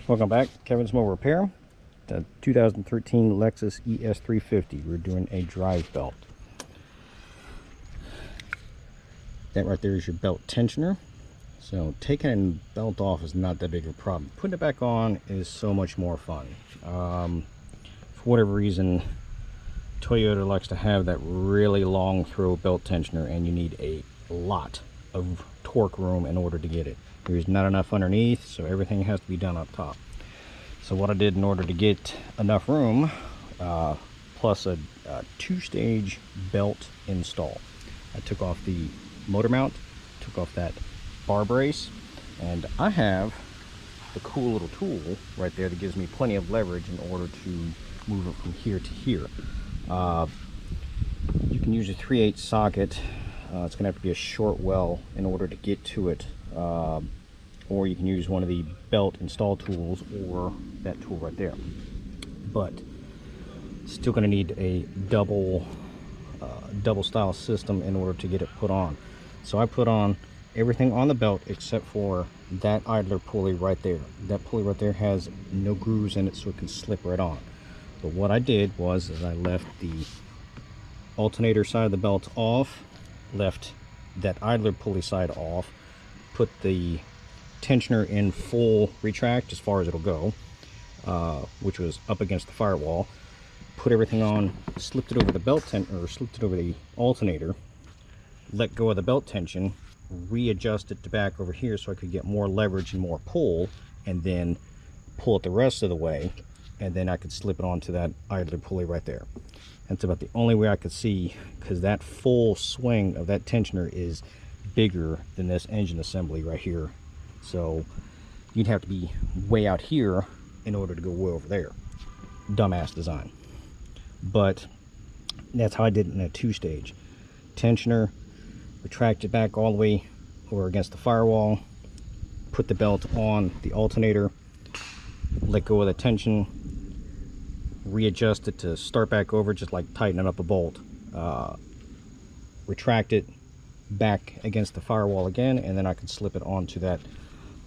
Welcome back, Kevin's Mobile Repair. The 2013 Lexus ES350. We're doing a drive belt. That right there is your belt tensioner. So taking a belt off is not that big of a problem. Putting it back on is so much more fun. For whatever reason, Toyota likes to have that really long throw belt tensioner, and you need a lot of torque room in order to get it. There's not enough underneath, so everything has to be done up top. So what I did in order to get enough room, plus a two-stage belt install, I took off the motor mount, took off that bar brace, and I have the cool little tool right there that gives me plenty of leverage in order to move it from here to here. You can use a 3/8 socket. It's going to have to be a short well in order to get to it, or you can use one of the belt install tools or that tool right there. But still going to need a double style system in order to get it put on. So I put on everything on the belt except for that idler pulley right there. That pulley right there has no grooves in it, so it can slip right on. But what I did was I left the alternator side of the belt off, left that idler pulley side off, put the tensioner in full retract as far as it'll go, which was up against the firewall, put everything on, slipped it over the belt tensioner, or slipped it over the alternator, let go of the belt tension, readjust it to back over here so I could get more leverage and more pull, and then pull it the rest of the way, and then I could slip it onto that idler pulley right there. That's about the only way I could see, because that full swing of that tensioner is bigger than this engine assembly right here. So you'd have to be way out here in order to go way over there. Dumbass design. But that's how I did it in a two-stage. Tensioner, retract it back all the way over against the firewall, put the belt on the alternator, let go of the tension, readjust it to start back over, just like tightening up a bolt, retract it back against the firewall again, and then I can slip it onto that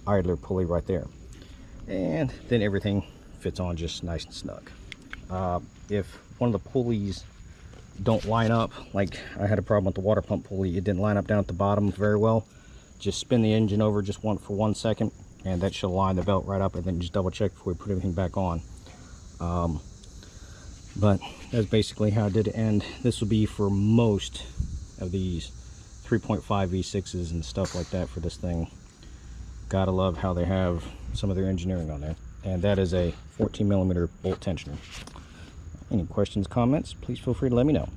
idler pulley right there, and then everything fits on just nice and snug. If one of the pulleys don't line up, like I had a problem with the water pump pulley, it didn't line up down at the bottom very well, just spin the engine over just for 1 second, and that should line the belt right up, and then just double check before we put everything back on. But that's basically how I did it, and this will be for most of these 3.5 V6s and stuff like that for this thing. Gotta love how they have some of their engineering on there. And that is a 14mm bolt tensioner. Any questions, comments, please feel free to let me know.